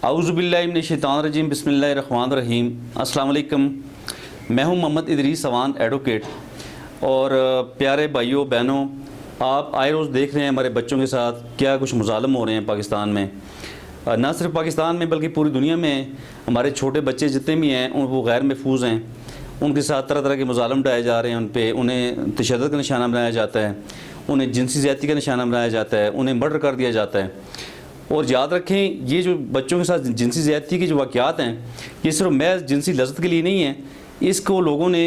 اعوذ باللہ من الشیطان الرجیم، بسم اللہ الرحمن الرحیم۔ السلام علیکم، میں ہوں محمد ادریس اوان ایڈوکیٹ۔ اور پیارے بھائیوں بہنوں، آپ آئے روز دیکھ رہے ہیں ہمارے بچوں کے ساتھ کیا کچھ مظالم ہو رہے ہیں پاکستان میں، نہ صرف پاکستان میں بلکہ پوری دنیا میں۔ ہمارے چھوٹے بچے جتنے بھی ہیں وہ غیر محفوظ ہیں، ان کے ساتھ طرح طرح کے مظالم ڈائے جا رہے ہیں، انہیں تشدد کا نشانہ بنایا جاتا ہے، انہیں جنسی زیادتی کا نشانہ بنایا جاتا ہے، انہیں مرڈر کر دیا جاتا ہے۔ اور یاد رکھیں، یہ جو بچوں کے ساتھ جنسی زیادتی کے جو واقعات ہیں، یہ صرف محض جنسی لذت کے لیے نہیں ہیں، اس کو لوگوں نے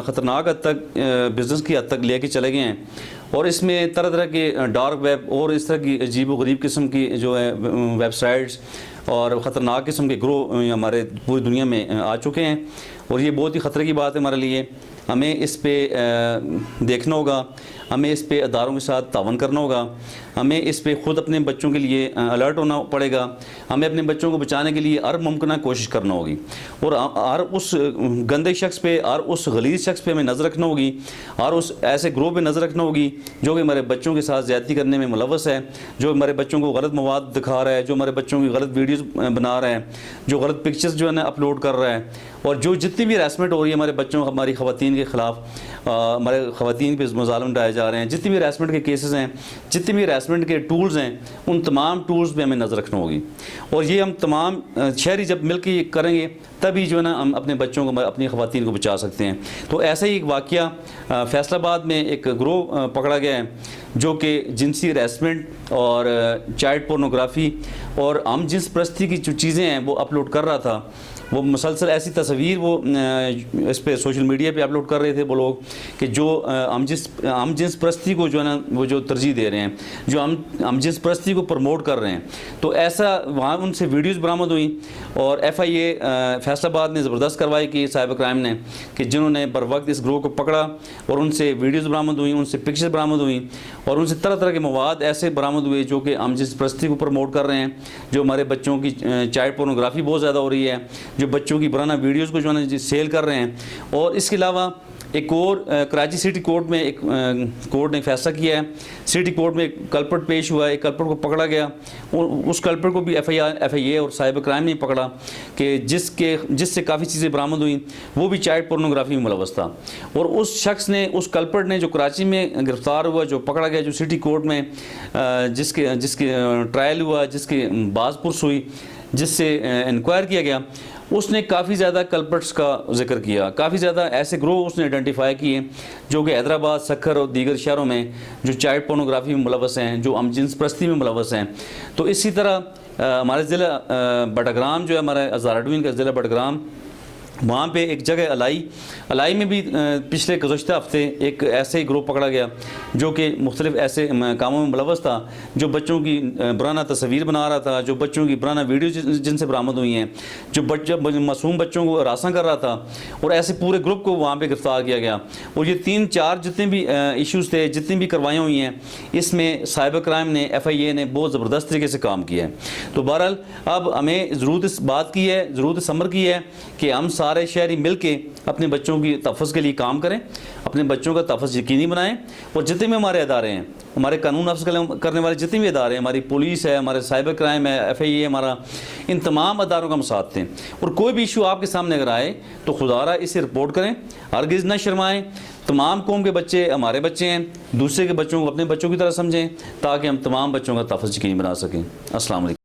خطرناک حد تک بزنس کی حد تک لے کے چلے گئے ہیں۔ اور اس میں طرح طرح کے ڈارک ویب اور اس طرح کی عجیب و غریب قسم کی جو ہے ویب سائٹس اور خطرناک قسم کے گروہ ہمارے پوری دنیا میں آ چکے ہیں، اور یہ بہت ہی خطرے کی بات ہے ہمارے لیے۔ ہمیں اس پہ دیکھنا ہوگا، ہمیں اس پہ اداروں کے ساتھ تعاون کرنا ہوگا، ہمیں اس پہ خود اپنے بچوں کے لیے الرٹ ہونا پڑے گا، ہمیں اپنے بچوں کو بچانے کے لیے ہر ممکنہ کوشش کرنا ہوگی، اور ہر اس گندے شخص پہ، ہر اس غلیظ شخص پہ ہمیں نظر رکھنا ہوگی، ہر اس ایسے گروہ پہ نظر رکھنا ہوگی جو کہ ہمارے بچوں کے ساتھ زیادتی کرنے میں ملوث ہے، جو ہمارے بچوں کو غلط مواد دکھا رہا ہے، جو ہمارے بچوں کی غلط ویڈیوز بنا رہا ہے، جو غلط پکچرز جو ہے نا اپلوڈ کر رہا ہے، اور جو جتنی بھی ہراسمنٹ ہو رہی ہے ہمارے بچوں، ہماری خواتین کے خلاف، ہمارے خواتین پہ مظالم ڈائے جا رہے ہیں، جتنی بھی ہراسمنٹ کے کیسز ہیں، جتنی بھی ہراسمنٹ کے ٹولز ہیں، ان تمام ٹولز پہ ہمیں نظر رکھنا ہوگی۔ اور یہ ہم تمام شہری جب مل کے یہ کریں گے تبھی جو ہے نا ہم اپنے بچوں کو، اپنی خواتین کو بچا سکتے ہیں۔ تو ایسا ہی ایک واقعہ فیصل آباد میں ایک گروہ پکڑا گیا ہے جو کہ جنسی ہراسمنٹ اور چائلڈ پورنوگرافی اور ہم جنس پرستی کی جو چیزیں ہیں وہ اپلوڈ کر رہا تھا۔ وہ مسلسل ایسی تصویر وہ اس پہ سوشل میڈیا پہ اپلوڈ کر رہے تھے وہ لوگ کہ جو ہم جنس پرستی کو جو ہے نا وہ جو ترجیح دے رہے ہیں، جو ہم جنس پرستی کو پروموٹ کر رہے ہیں۔ تو ایسا وہاں ان سے ویڈیوز برآمد ہوئیں، اور ایف آئی اے فیصل آباد نے زبردست کارروائی کی، سائبر کرائم نے، کہ جنہوں نے بر وقت اس گروہ کو پکڑا اور ان سے ویڈیوز برآمد ہوئیں، ان سے پکچرز برآمد ہوئیں، اور ان سے طرح طرح کے مواد ایسے برآمد ہوئے جو کہ ہم جنس پرستی کو پروموٹ کر رہے ہیں، جو ہمارے بچوں کی چائلڈ پورنوگرافی بہت زیادہ ہو رہی ہے، جو بچوں کی پرانا ویڈیوز کو جو ہے نا سیل کر رہے ہیں۔ اور اس کے علاوہ ایک اور کراچی سٹی کورٹ میں ایک کورٹ نے فیصلہ کیا ہے، سٹی کورٹ میں ایک کلپٹ پیش ہوا ہے، ایک کلپٹ کو پکڑا گیا، اور اس کلپٹ کو بھی ایف آئی اے اور سائبر کرائم نے پکڑا کہ جس سے کافی چیزیں برآمد ہوئیں، وہ بھی چائلڈ پورنوگرافی میں ملوث تھا۔ اور اس شخص نے، اس کلپٹ نے جو کراچی میں گرفتار ہوا، جو پکڑا گیا، جو سٹی کورٹ میں جس کے ٹرائل ہوا، جس کی باز پرس ہوئی، جس سے انکوائر کیا گیا، اس نے کافی زیادہ کلپٹس کا ذکر کیا، کافی زیادہ ایسے گروہ اس نے آئیڈینٹیفائی کیے جو کہ حیدرآباد، سکھر اور دیگر شہروں میں جو چائلڈ پورنوگرافی میں ملوث ہیں، جو ہم جنس پرستی میں ملوث ہیں۔ تو اسی طرح ہمارے ضلع بٹگرام جو ہے، ہمارا ہزارہ کا ضلع بٹگرام، وہاں پہ ایک جگہ الائی میں بھی پچھلے گزشتہ ہفتے ایک ایسے ہی گروہ پکڑا گیا جو کہ مختلف ایسے کاموں میں ملوث تھا، جو بچوں کی برانہ تصویر بنا رہا تھا، جو بچوں کی برانہ ویڈیوز جن سے برآمد ہوئی ہیں، جو معصوم بچوں کو ہراساں کر رہا تھا، اور ایسے پورے گروپ کو وہاں پہ گرفتار کیا گیا۔ اور یہ 3-4 جتنے بھی ایشوز تھے، جتنی بھی کاروائیاں ہوئی ہیں، اس میں سائبر کرائم نے، ایف آئی اے نے بہت زبردست طریقے سے کام کیا ہے۔ تو بہرحال اب ہمیں ضرورت اس بات کی ہے، ضرورت اس امر کی ہے کہ ہم سارے شہری مل کے اپنے بچوں کی تحفظ کے لیے کام کریں، اپنے بچوں کا تحفظ یقینی بنائیں، اور جتنے بھی ہمارے ادارے ہیں، ہمارے قانون نافذ کرنے والے جتنے بھی ادارے ہیں، ہماری پولیس ہے، ہمارے سائبر کرائم ہے، ایف آئی اے ہمارا، ان تمام اداروں کا ہم ساتھ دیں۔ اور کوئی بھی ایشو آپ کے سامنے اگر آئے تو خدا را اسے رپورٹ کریں، ہرگز نہ شرمائیں۔ تمام قوم کے بچے ہمارے بچے ہیں، دوسرے کے بچوں کو اپنے بچوں کی طرح سمجھیں، تاکہ ہم تمام بچوں کا تحفظ یقینی بنا سکیں۔ السلام علیکم۔